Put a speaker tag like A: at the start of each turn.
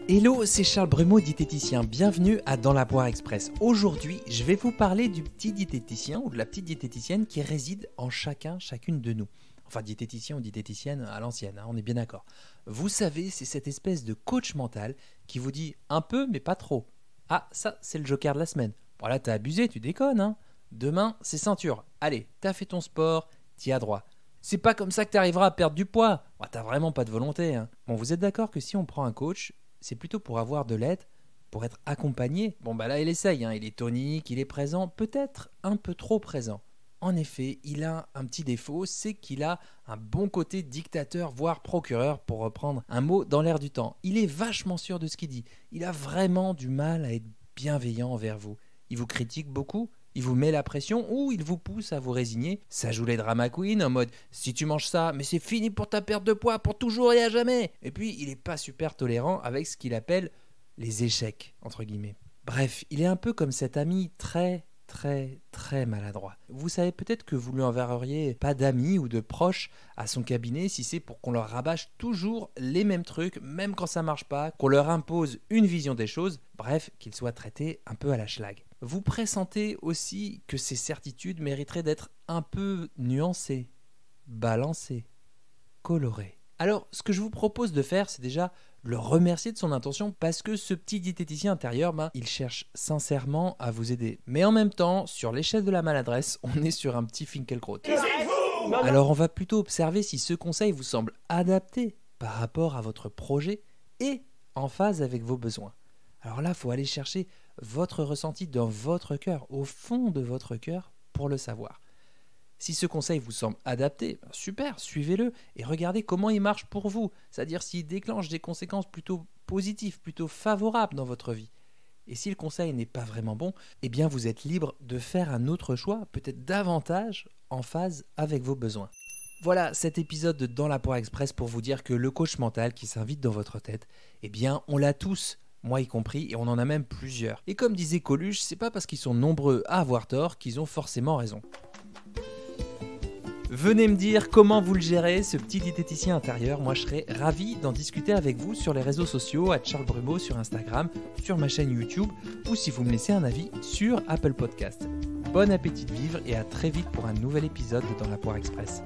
A: Hello, c'est Charles Brumeau, diététicien. Bienvenue à Dans la Poire Express. Aujourd'hui, je vais vous parler du petit diététicien ou de la petite diététicienne qui réside en chacune de nous. Enfin, diététicien ou diététicienne à l'ancienne, on est bien d'accord. Vous savez, c'est cette espèce de coach mental qui vous dit un peu, mais pas trop. Ah, ça, c'est le joker de la semaine. Bon là, t'as abusé, tu déconnes, hein. Demain, c'est ceinture. Allez, t'as fait ton sport, t'y as droit. C'est pas comme ça que t'arriveras à perdre du poids. Oh, t'as vraiment pas de volonté, hein. Bon, vous êtes d'accord que si on prend un coach, c'est plutôt pour avoir de l'aide, pour être accompagné. Bon bah là il essaye, il est tonique, il est présent, peut-être un peu trop présent. En effet, il a un petit défaut, c'est qu'il a un bon côté dictateur, voire procureur, pour reprendre un mot dans l'air du temps. Il est vachement sûr de ce qu'il dit. Il a vraiment du mal à être bienveillant envers vous. Il vous critique beaucoup, il vous met la pression ou il vous pousse à vous résigner. Ça joue les drama queens en mode « si tu manges ça, mais c'est fini pour ta perte de poids pour toujours et à jamais !» Et puis il n'est pas super tolérant avec ce qu'il appelle les échecs, entre guillemets. Bref, il est un peu comme cet ami très maladroit. Vous savez peut-être que vous lui enverriez pas d'amis ou de proches à son cabinet si c'est pour qu'on leur rabâche toujours les mêmes trucs, même quand ça marche pas, qu'on leur impose une vision des choses, bref, qu'ils soient traités un peu à la schlag. Vous pressentez aussi que ces certitudes mériteraient d'être un peu nuancées, balancées, colorées. Alors, ce que je vous propose de faire, c'est déjà le remercier de son intention parce que ce petit diététicien intérieur, il cherche sincèrement à vous aider. Mais en même temps, sur l'échelle de la maladresse, on est sur un petit Finkielkraut. Alors, on va plutôt observer si ce conseil vous semble adapté par rapport à votre projet et en phase avec vos besoins. Alors là, il faut aller chercher votre ressenti dans votre cœur, au fond de votre cœur, pour le savoir. Si ce conseil vous semble adapté, super, suivez-le et regardez comment il marche pour vous, c'est-à-dire s'il déclenche des conséquences plutôt positives, plutôt favorables dans votre vie. Et si le conseil n'est pas vraiment bon, eh bien vous êtes libre de faire un autre choix, peut-être davantage en phase avec vos besoins. Voilà cet épisode de Dans la Poire Express pour vous dire que le coach mental qui s'invite dans votre tête, eh bien on l'a tous, moi y compris, et on en a même plusieurs. Et comme disait Coluche, c'est pas parce qu'ils sont nombreux à avoir tort qu'ils ont forcément raison. Venez me dire comment vous le gérez, ce petit diététicien intérieur. Moi, je serais ravi d'en discuter avec vous sur les réseaux sociaux, @Charles Brumeau sur Instagram, sur ma chaîne YouTube, ou si vous me laissez un avis sur Apple Podcast. Bon appétit de vivre et à très vite pour un nouvel épisode de Dans la Poire Express.